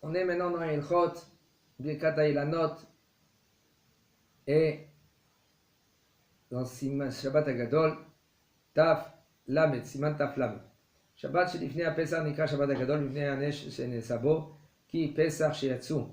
On est maintenant dans Ilchot, Birkat HaIlanot, et dans Siman Shabbat Agadol, Taf Lamed, Siman Taf Lamed. Shabbat שלפני הפסח נקרא שבת הגדול מפני הנס שנעשה בו, כי פסח שיצאו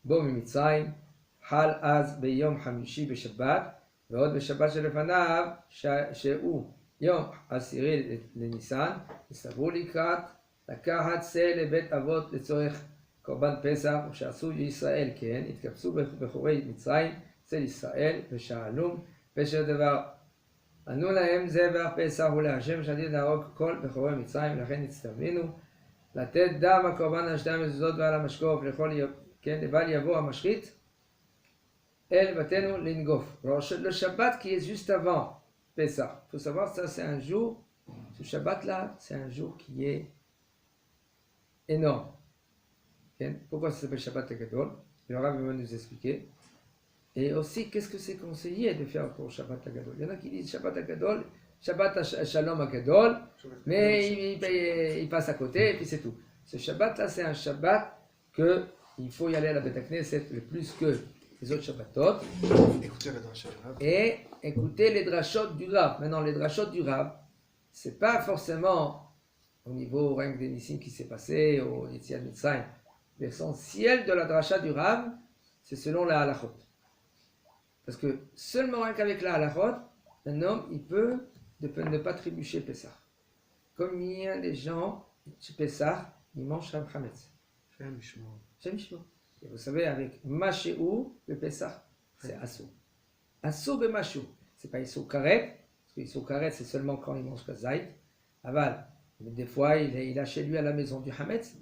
בו ממצרים חל אז ביום חמישי בשבת, ועוד בשבת שלפניו שהוא יום עשירי לניסן, וסברו לקחת שא לבית אבות לצורך קורבן פסח, ושעשו ישראל כן, התקבצו בחורי מצרים אצל ישראל ושאלום פשר דבר. ענו להם זבח פסח ולהשם שעתיד להרוג כל בכורי מצרים, ולכן הצטווינו לתת דם הקורבן על שתי המזוזות ועל המשקוף לכל כן, לבל יבוא המשחית אל בתינו לנגוף. Le Shabbat qui est juste avant Pessah. Il faut savoir ça, c'est un jour, ce Shabbat là, c'est un jour qui est énorme. Pourquoi ça s'appelle Shabbat Agadol? Le Rav va nous expliquer. Et aussi, qu'est-ce que c'est conseillé de faire pour Shabbat Agadol? Il y en a qui disent Shabbat Agadol, Shabbat Shalom Agadol, mais il passe à côté et puis c'est tout. Ce Shabbat là, c'est un Shabbat qu'il faut y aller à la Beth Knesset le plus que les autres Shabbatot. Et écouter les drachot du Rav. Maintenant, les drachot du Rav, c'est pas forcément au niveau règne des Nissim qui s'est passé, au Yetziat Mitzrayim. L'essentiel de la dracha du Rav, c'est selon la halachot. Parce que seulement qu'avec la halachot, un homme, il peut ne pas trébucher Pessah. Combien les gens, chez Pessah, ils mangent Shem Chametz. Shem Mishmor. Et vous savez, avec Mashéou, le Pessah, c'est Assou. Assou be Mashéou. C'est pas Issou Karet, parce que Issou Karet, c'est seulement quand il mange Kazaït. Aval. Mais des fois, il a chez lui à la maison du Hametz.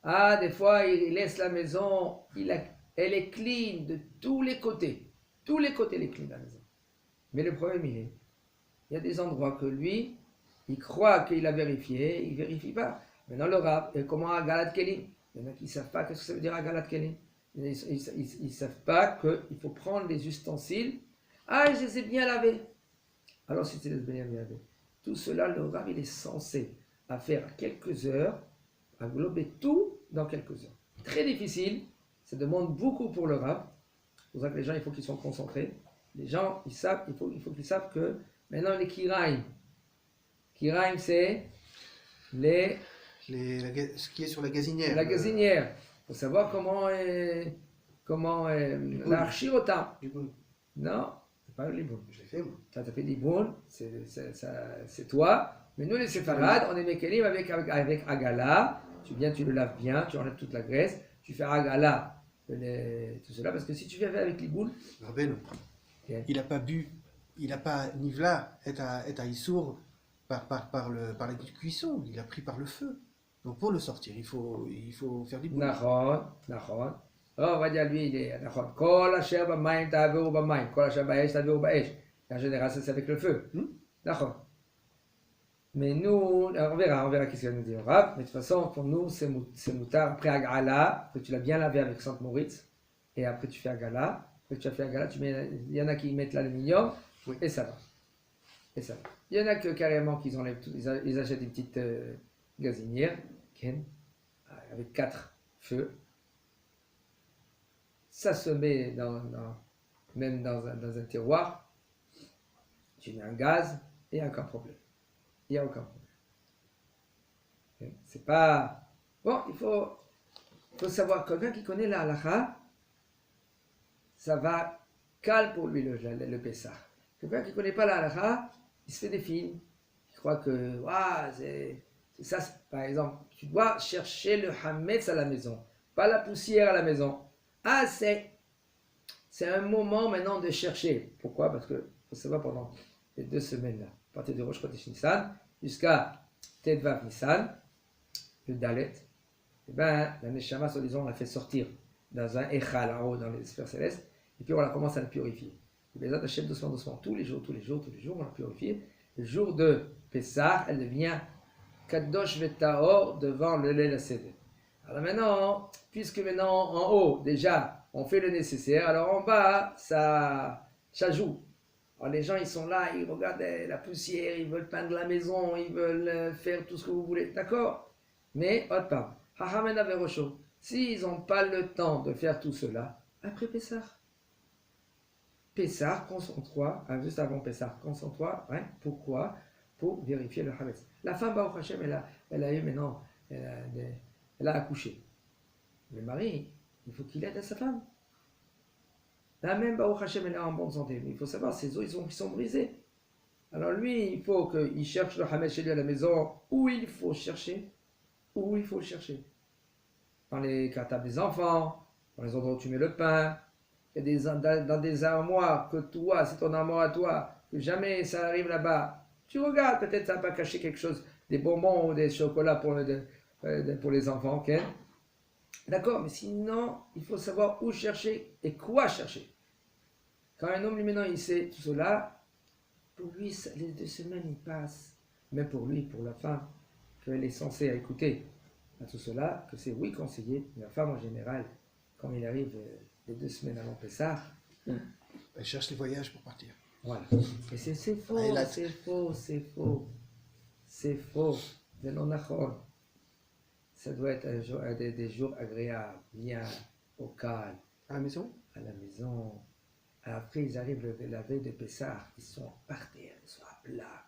Ah, des fois, il laisse la maison, elle est clean de tous les côtés. Tous les côtés, elle est clean la maison. Mais le problème, il y a des endroits que lui, il croit qu'il a vérifié, il ne vérifie pas. Maintenant, le Rav, comment Agalat Kelim? Il y en a qui ne savent pas ce que ça veut dire Agalat Kelim. Ils ne savent pas qu'il faut prendre les ustensiles. Ah, je les ai bien lavés. Alors, si tu les as bien lavés. Tout cela, le Rav, il est censé à faire quelques heures, à glober tout dans quelques heures. Très difficile, ça demande beaucoup pour le Rav. C'est pour ça que les gens, il faut qu'ils soient concentrés. Les gens, il faut qu'ils savent que maintenant les Kiraim, c'est ce qui est sur la gazinière. La gazinière. Il faut savoir comment l'archirota. Non, c'est pas le liboun. Je l'ai fait, moi. Tu as fait liboun, c'est toi. Mais nous, les séfarades, on est mékelim avec agala. Tu le laves bien, tu enlèves toute la graisse. Tu fais agala, tout cela. Parce que si tu fais avec liboun. Rabbeinu, il n'a pas bu, il n'a pas nivla, est à Issour par la cuisson, il a pris par le feu. Donc pour le sortir, il faut faire liboun. Nachon. On va dire lui, il est Nachon. Kol asher b'mayim ta'averu b'mayim, kol asher ba'esh ta'averu ba'esh. En général, ça c'est avec le feu. Nachon. Mais nous, on verra qu'est-ce qu'il va nous dire Rav. Mais de toute façon, pour nous, c'est moutar. Après Agala, que tu l'as bien lavé avec Sainte Moritz, et après tu fais Agala. Après tu as fait Agala, il y en a qui mettent l'aluminium, oui. Et ça va. Il y en a que carrément qu'ils enlèvent tout, ils achètent une petite gazinière, avec 4 feux. Ça se met même dans un tiroir. Tu mets un gaz et aucun problème. Il n'y a aucun problème. C'est pas... Bon, il faut savoir, quelqu'un qui connaît la halakha, ça va calme pour lui le Pessah. Quelqu'un qui ne connaît pas la halakha, il se fait des films. Il croit que, c'est ça. Par exemple, tu dois chercher le hametz à la maison, pas la poussière à la maison. Ah, c'est un moment maintenant de chercher. Pourquoi? Parce que, faut savoir, pendant les 2 semaines là, à partir de Rosh Chodesh Nissan jusqu'à Tedvav Nissan, le Dalet, la Neshama, soi-disant, on l'a fait sortir dans un Echal en haut, dans les sphères célestes, et puis on commence à la purifier. Et Bezat Hashem, doucement, tous les jours, on la purifie. Le jour de Pessah, elle devient Kadosh Vetaor devant le Leil HaSeder. Alors maintenant, puisque maintenant en haut, déjà, on fait le nécessaire, alors en bas, ça joue. Alors les gens, ils sont là, ils regardent la poussière, ils veulent peindre la maison, ils veulent faire tout ce que vous voulez, d'accord? Mais, autre part, S'ils n'ont pas le temps de faire tout cela, après Pessah. Pessah, concentre-toi, juste avant Pessah, concentre-toi. Hein, pourquoi? Pour vérifier le Hametz. La femme, Baruch Hashem, elle a eu maintenant, elle a accouché. Le mari, il faut qu'il aide à sa femme. La même Baruch Hashem, elle est en bonne santé. Mais il faut savoir, ses os, ils sont brisés. Alors lui, il faut qu'il cherche le Hametz chez lui à la maison, où il faut chercher. Où il faut le chercher. Dans les cartables des enfants, dans les endroits où tu mets le pain, il y a dans des armoires que toi, c'est ton armoire à toi, que jamais ça arrive là-bas. Tu regardes, peut-être ça n'a pas caché quelque chose, des bonbons ou des chocolats pour les enfants, ok? D'accord, mais sinon, il faut savoir où chercher et quoi chercher. Quand un homme, lui, maintenant, il sait tout cela, pour lui, les 2 semaines, il passe. Même pour lui, pour la femme, qu'elle est censée écouter à tout cela, que c'est oui conseillé, mais la femme en général, quand il arrive les 2 semaines avant Pessah, Elle cherche les voyages pour partir. Voilà. Et c'est faux, c'est faux, c'est faux. C'est faux. C'est non nachon. Ça doit être des jours agréables, bien, au calme. À la maison? À la maison. Après, ils arrivent la veille de Pessah, ils sont par terre, ils sont à plat.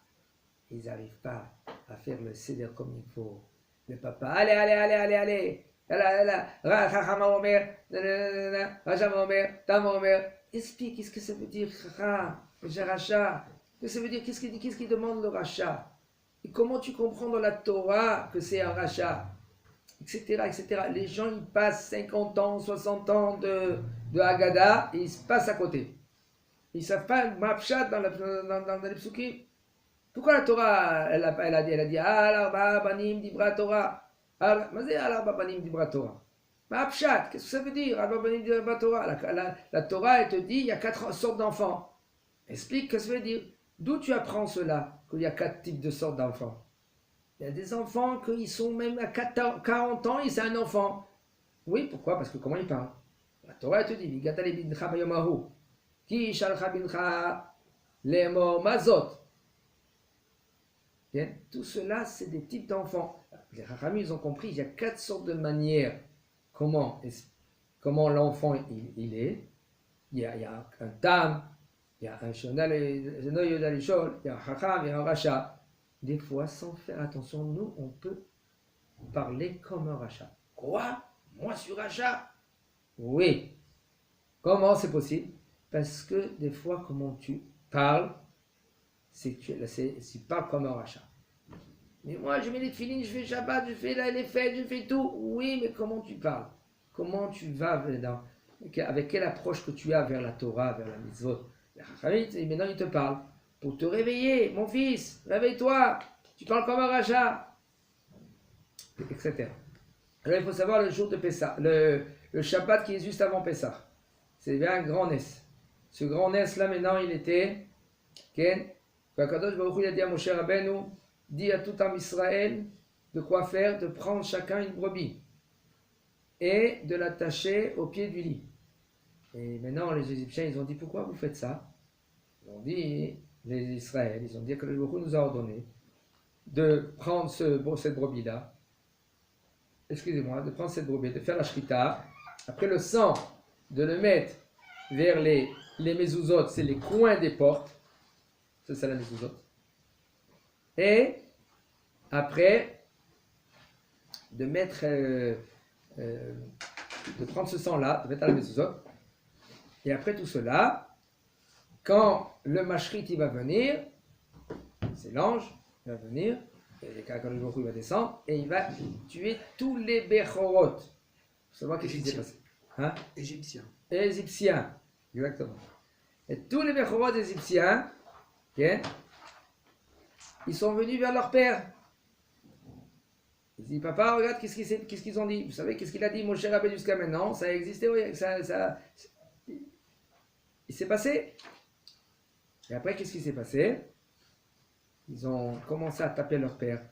Ils n'arrivent pas à faire le seder comme il faut. Le papa, allez. Rachama Omer, Rachama Omer, Tam Omer. Explique, qu'est-ce que ça veut dire, Racha? Qu'est-ce que ça veut dire? Qu'est-ce qu'il demande le Racha? Et comment tu comprends dans la Torah que c'est un Racha? Etc. Les gens, ils passent 50 ans, 60 ans de Haggadah et ils se passent à côté. Ils ne savent pas le Mapshat dans les psukim. Pourquoi la Torah, elle a dit, Al-Arba Banim Dibra Torah. Al-Arba Banim Dibra Torah. Mapshat, qu'est-ce que ça veut dire? Al-Arba Banim Dibra Torah. La Torah, elle te dit, il y a 4 sortes d'enfants. Explique ce que ça veut dire. D'où tu apprends cela, qu'il y a 4 types de sortes d'enfants? Il y a des enfants qui sont même à 40 ans et c'est un enfant. Oui, pourquoi? Parce que comment il parle? La Torah te dit, Vigatale bincha bayomahu, ki shalcha bincha lemo mazot. Bien, tout cela, c'est des types d'enfants. Les Chachamim, ils ont compris, il y a 4 sortes de manières comment l'enfant il est. Il y a un tam, il y a un shonal, il y a un chacham, il y a un racha. Des fois, sans faire attention, nous, on peut parler comme un rachat. Quoi? Moi, je suis rachat? Oui. Comment c'est possible? Parce que des fois, comment tu parles, c'est que tu parles comme un rachat. Mais moi, je mets les filines, je fais Shabbat, je fais les fêtes, je fais tout. Oui, mais comment tu parles? Comment tu vas avec quelle approche que tu as vers la Torah, vers la mitzvot? Maintenant, il te parle. Pour te réveiller, mon fils, réveille-toi, tu parles comme un rachat, etc. Alors il faut savoir le jour de Pessah, le Shabbat qui est juste avant Pessah. C'est un grand Nes. Ce grand Nes là maintenant il était, Ken, Kadosh Baruch Hu il a dit à Moshe Rabbeinu, dit à tout un Israël de quoi faire, de prendre chacun une brebis et de l'attacher au pied du lit. Et maintenant les Égyptiens ils ont dit pourquoi vous faites ça? Ils ont dit les Israël, ils ont dit que le Baruch Hu nous a ordonné de prendre cette brebis-là, de prendre cette brebis, de faire la shrita, après le sang, de le mettre vers les mezuzot, c'est les coins des portes, c'est ça la mezuzot, et après, de mettre, de prendre ce sang-là, de mettre à la mezuzot, et après tout cela, quand le mashrit il va venir, c'est l'ange, il va venir, et quand le Baruch Hu va descendre, et il va tuer tous les Bechorot. Il faut savoir qu'est-ce qui s'est passé. Hein? Égyptiens, exactement. Et tous les Bechorot égyptiens, okay, ils sont venus vers leur père. Ils disent, papa, regarde qu'est-ce qu'ils ont dit. Vous savez qu'est-ce qu'il a dit, Moshe Rabbeinu jusqu'à maintenant? Ça a existé, oui, il s'est passé. Et après, qu'est-ce qui s'est passé? Ils ont commencé à taper leur père.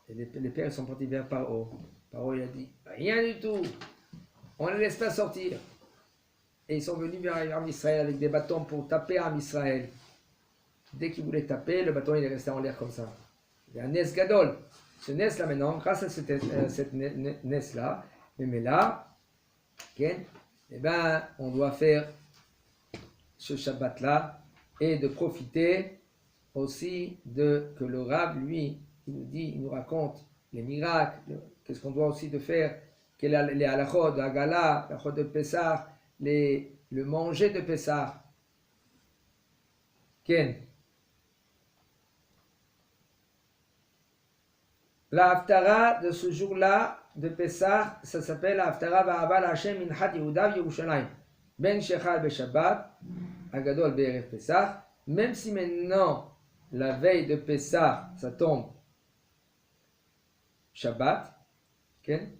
Et les pères sont partis vers Paro. Paro, il a dit, rien du tout. On ne les laisse pas sortir. Et ils sont venus vers Am Israël avec des bâtons pour taper Am Israël. Dès qu'ils voulaient taper, le bâton il est resté en l'air comme ça. Il y a un Nes Gadol. ce NES là maintenant, grâce à cette NES là, mais là, okay, eh ben, on doit faire ce Shabbat là et de profiter aussi de que le Rav, lui, il nous raconte les miracles, qu'est-ce qu'on doit aussi de faire, quel est les halachot de Hagala, l'halachot de Pessah, le manger de Pessah. Ken. La haftara de ce jour-là de Pessah, ça s'appelle la haftara Va'aval Hashem Minchat Yehuda Yerushalayim. Ben Shechal Beshabbat, Agadol Be'erev Pessah. Même si maintenant, la veille de Pessah, ça tombe Shabbat, Ken.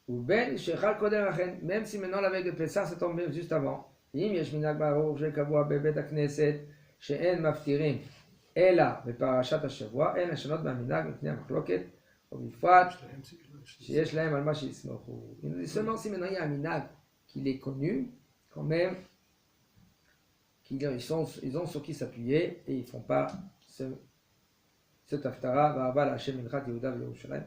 Ou Ben Shechal Kodem Achen. Même si maintenant, la veille de Pessah, ça tombe juste avant. Im Yesh Minag Baruch Shekavua Bebet HaKnesset. שאין מפטירים אלא בפרשת השבוע, אין לשנות מהמנהג מפני המחלוקת, ובפרט שיש להם על מה שיסמכו. Seulement si maintenant il y a un minhag qu'il est connu, quand même, ils ont sur qui s'appuyer et ils ne font pas cet haftara, Va'aval Hashem Minchat Yehuda Yerushalayim.